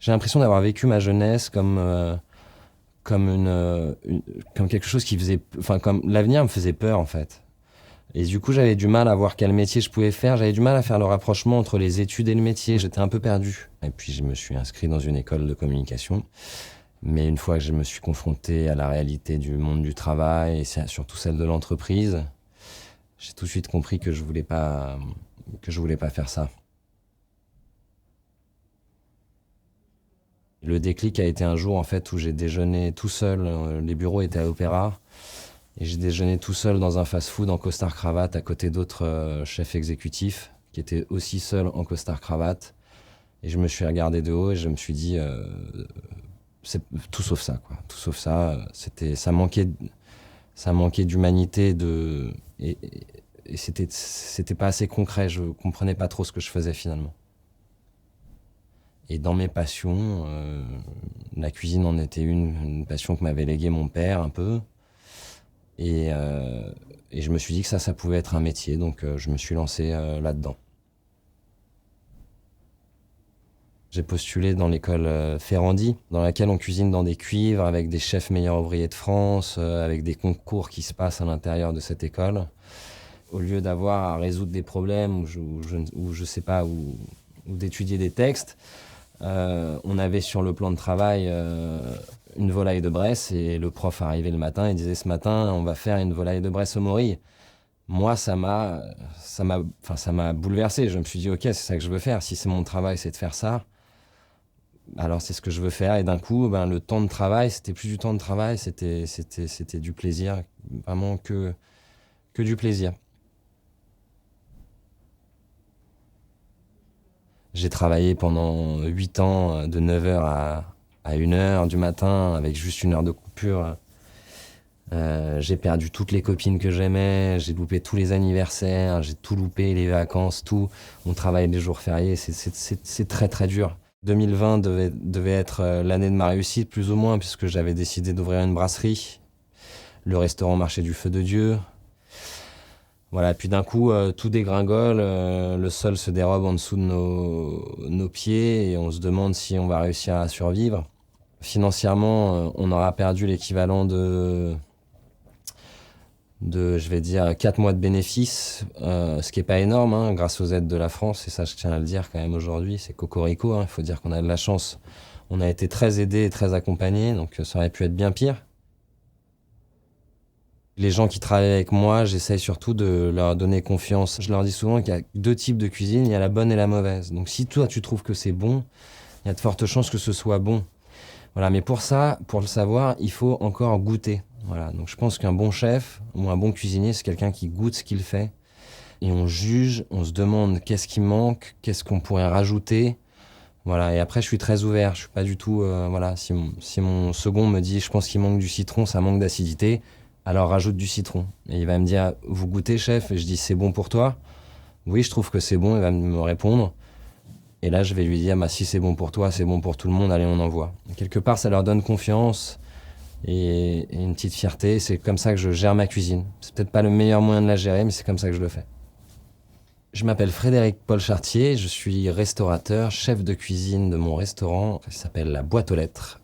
J'ai l'impression d'avoir vécu ma jeunesse comme quelque chose qui faisait... Enfin, comme l'avenir me faisait peur, en fait. Et du coup, j'avais du mal à voir quel métier je pouvais faire. J'avais du mal à faire le rapprochement entre les études et le métier. J'étais un peu perdu. Et puis, je me suis inscrit dans une école de communication. Mais une fois que je me suis confronté à la réalité du monde du travail, et surtout celle de l'entreprise, j'ai tout de suite compris que je voulais pas faire ça. Le déclic a été un jour, en fait, où j'ai déjeuné tout seul. Les bureaux étaient à l'Opéra. Et j'ai déjeuné tout seul dans un fast-food en costard-cravate à côté d'autres chefs exécutifs qui étaient aussi seuls en costard-cravate. Et je me suis regardé de haut et je me suis dit, c'est tout sauf ça, quoi. Tout sauf ça. Ça manquait d'humanité, et c'était pas assez concret. Je comprenais pas trop ce que je faisais finalement. Et dans mes passions, la cuisine en était une passion que m'avait léguée mon père un peu. Et je me suis dit que ça pouvait être un métier, donc je me suis lancé là-dedans. J'ai postulé dans l'école Ferrandi, dans laquelle on cuisine dans des cuivres avec des chefs meilleurs ouvriers de France, avec des concours qui se passent à l'intérieur de cette école. Au lieu d'avoir à résoudre des problèmes ou je sais pas, ou d'étudier des textes, on avait sur le plan de travail une volaille de Bresse et le prof arrivait le matin et disait ce matin on va faire une volaille de Bresse au Morille. Moi ça m'a bouleversé. Je me suis dit ok, c'est ça que je veux faire. Si c'est mon travail, c'est de faire ça. Alors c'est ce que je veux faire. Et d'un coup, le temps de travail, c'était plus du temps de travail, c'était du plaisir, vraiment que du plaisir. J'ai travaillé pendant 8 ans, de 9h à 1h du matin, avec juste 1 heure de coupure. J'ai perdu toutes les copines que j'aimais, j'ai loupé tous les anniversaires, j'ai tout loupé, les vacances, tout. On travaille les jours fériés, c'est très très dur. 2020 devait être l'année de ma réussite, plus ou moins, puisque j'avais décidé d'ouvrir une brasserie, le restaurant Marché du Feu de Dieu. Voilà, puis d'un coup, tout dégringole, le sol se dérobe en dessous de nos pieds et on se demande si on va réussir à survivre. Financièrement, on aura perdu l'équivalent je vais dire, 4 mois de bénéfices, ce qui n'est pas énorme, hein, grâce aux aides de la France, et ça je tiens à le dire quand même aujourd'hui, c'est cocorico, hein, il faut dire qu'on a de la chance. On a été très aidés et très accompagnés, donc ça aurait pu être bien pire. Les gens qui travaillent avec moi, j'essaye surtout de leur donner confiance. Je leur dis souvent qu'il y a 2 types de cuisine, il y a la bonne et la mauvaise. Donc si toi tu trouves que c'est bon, il y a de fortes chances que ce soit bon. Voilà, mais pour ça, pour le savoir, il faut encore goûter. Voilà, donc je pense qu'un bon chef ou un bon cuisinier, c'est quelqu'un qui goûte ce qu'il fait. Et on juge, on se demande qu'est-ce qui manque, qu'est-ce qu'on pourrait rajouter. Voilà, et après je suis très ouvert, je suis pas du tout... voilà, si mon second me dit je pense qu'il manque du citron, ça manque d'acidité, alors rajoute du citron. Et il va me dire vous goûtez chef, et je dis c'est bon pour toi. Oui, je trouve que c'est bon, il va me répondre. Et là, je vais lui dire, si c'est bon pour toi, c'est bon pour tout le monde, allez, on envoie. Quelque part, ça leur donne confiance et une petite fierté. C'est comme ça que je gère ma cuisine. C'est peut-être pas le meilleur moyen de la gérer, mais c'est comme ça que je le fais. Je m'appelle Frédéric Paul Chartier, je suis restaurateur, chef de cuisine de mon restaurant qui s'appelle La Boîte aux Lettres,